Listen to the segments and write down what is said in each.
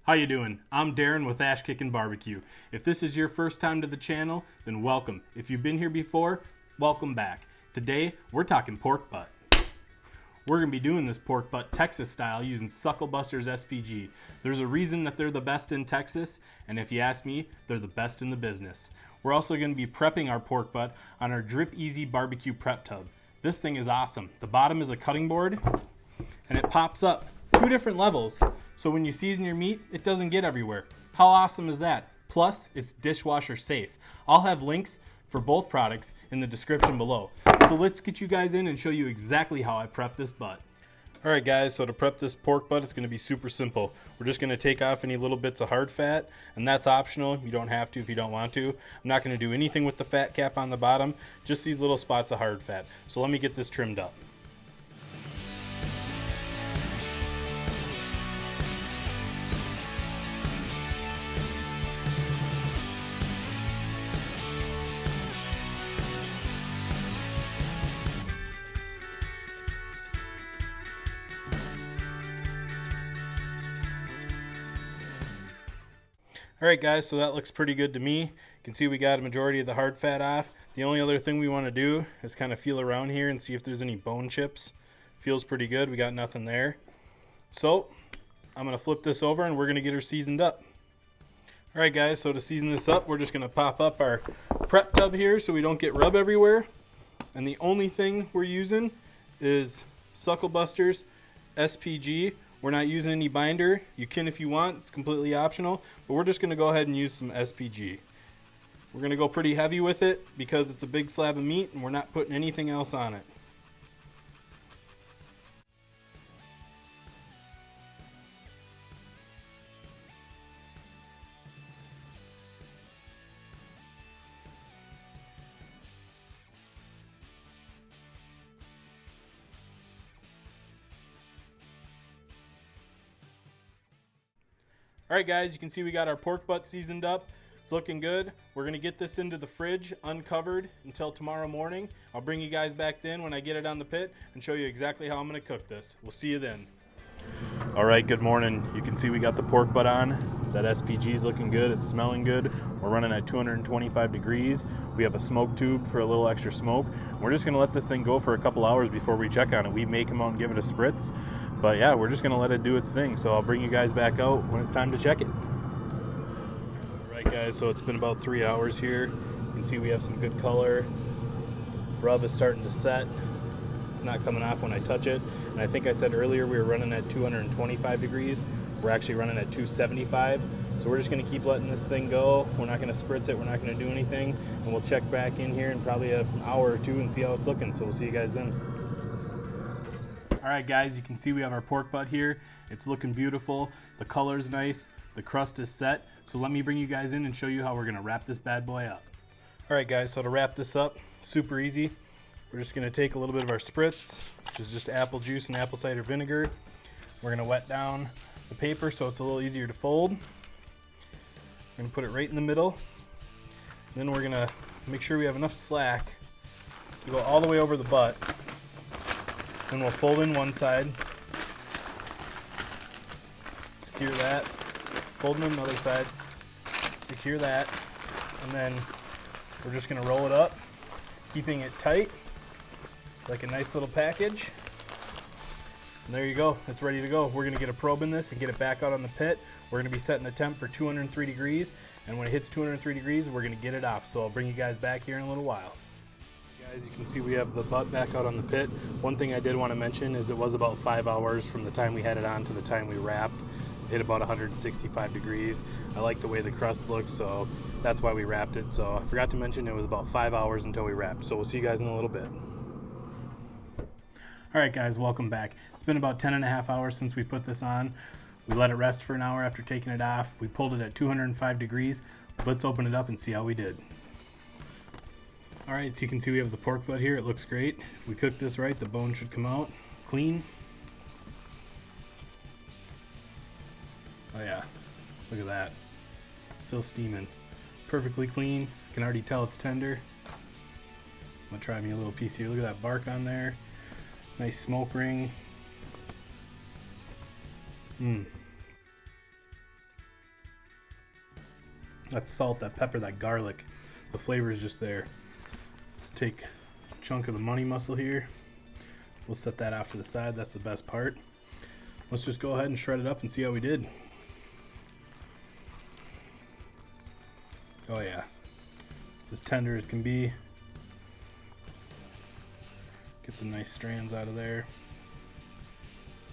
How you doing? I'm Darren with Kickin Barbecue. If this is your first time to the channel, then welcome. If you've been here before, welcome back. Today, we're talking pork butt. We're going to be doing this pork butt Texas style using Sucklebuster's SPG. There's a reason that they're the best in Texas, and if you ask me, they're the best in the business. We're also going to be prepping our pork butt on our Drip Easy barbecue prep tub. This thing is awesome. The bottom is a cutting board, and it pops up 2 different levels. So when you season your meat, it doesn't get everywhere. How awesome is that? Plus, it's dishwasher safe. I'll have links for both products in the description below. So let's get you guys in and show you exactly how I prep this butt. Alright guys, so to prep this pork butt, it's going to be super simple. We're just going to take off any little bits of hard fat, and that's optional. You don't have to if you don't want to. I'm not going to do anything with the fat cap on the bottom, just these little spots of hard fat. So let me get this trimmed up. Alright guys, so that looks pretty good to me. You can see we got a majority of the hard fat off. The only other thing we want to do is kind of feel around here and see if there's any bone chips. Feels pretty good, we got nothing there. So, I'm going to flip this over and we're going to get her seasoned up. Alright guys, so to season this up, we're just going to pop up our prep tub here so we don't get rub everywhere. And the only thing we're using is Sucklebuster's SPG. We're not using any binder. You can if you want, it's completely optional, but we're just going to go ahead and use some SPG. We're going to go pretty heavy with it because it's a big slab of meat and we're not putting anything else on it. Alright guys, you can see we got our pork butt seasoned up. It's looking good. We're going to get this into the fridge uncovered until tomorrow morning. I'll bring you guys back then when I get it on the pit and show you exactly how I'm going to cook this. We'll see you then. Alright, good morning. You can see we got the pork butt on. That SPG is looking good. It's smelling good. We're running at 225 degrees. We have a smoke tube for a little extra smoke. We're just going to let this thing go for a couple hours before we check on it. We may come out and give it a spritz. But yeah, we're just going to let it do its thing. So I'll bring you guys back out when it's time to check it. Alright guys, so it's been about 3 hours here. You can see we have some good color. Rub is starting to set. It's not coming off when I touch it. And I think I said earlier we were running at 225 degrees. We're actually running at 275. So we're just going to keep letting this thing go. We're not going to spritz it. We're not going to do anything. And we'll check back in here in probably an hour or two and see how it's looking. So we'll see you guys then. Alright guys, you can see we have our pork butt here. It's looking beautiful. The color's nice. The crust is set. So let me bring you guys in and show you how we're going to wrap this bad boy up. Alright guys, so to wrap this up, super easy. We're just going to take a little bit of our spritz, which is just apple juice and apple cider vinegar. We're going to wet down the paper so it's a little easier to fold. We're going to put it right in the middle. Then we're going to make sure we have enough slack to go all the way over the butt. Then we'll fold in one side, secure that, fold in another side, secure that, and then we're just going to roll it up, keeping it tight, like a nice little package. And there you go, it's ready to go. We're going to get a probe in this and get it back out on the pit. We're going to be setting the temp for 203 degrees, and when it hits 203 degrees, we're going to get it off. So I'll bring you guys back here in a little while. As you can see, we have the butt back out on the pit. One thing I did want to mention is it was about 5 hours from the time we had it on to the time we wrapped. It hit about 165 degrees. I like the way the crust looks, so that's why we wrapped it. So I forgot to mention it was about 5 hours until we wrapped. So we'll see you guys in a little bit. Alright guys, welcome back. It's been about 10.5 hours since we put this on. We let it rest for an hour after taking it off. We pulled it at 205 degrees. Let's open it up and see how we did. Alright, so you can see we have the pork butt here. It looks great. If we cook this right, the bone should come out clean. Oh yeah, look at that. Still steaming. Perfectly clean. Can already tell it's tender. I'm gonna try me a little piece here. Look at that bark on there. Nice smoke ring. that salt, that pepper, that garlic. The flavor is just there. Let's take a chunk of the money mussel here. We'll set that off to the side. That's the best part. Let's just go ahead and shred it up and see how we did. Oh yeah, it's as tender as can be. Get some nice strands out of there.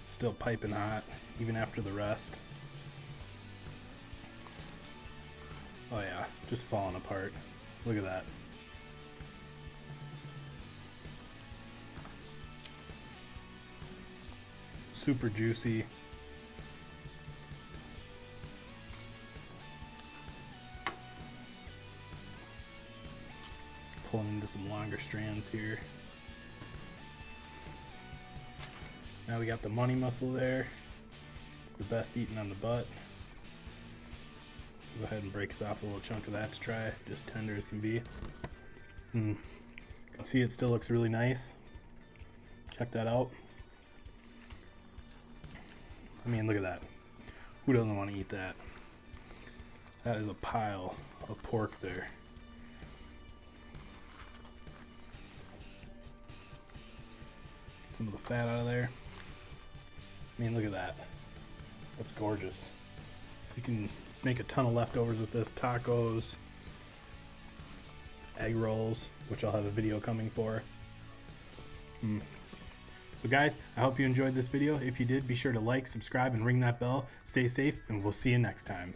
Still piping hot, even after the rest. Oh yeah, just falling apart. Look at that. Super juicy. Pulling into some longer strands here. Now we got the money mussel there. It's the best eating on the butt. Go ahead and break us off a little chunk of that to try, just tender as can be. See, it still looks really nice. Check that out. I mean, look at that. Who doesn't want to eat that? That is a pile of pork there. Get some of the fat out of there. I mean, look at that. That's gorgeous. You can make a ton of leftovers with this. Tacos, egg rolls, which I'll have a video coming for. So guys, I hope you enjoyed this video. If you did, be sure to like, subscribe, and ring that bell. Stay safe, and we'll see you next time.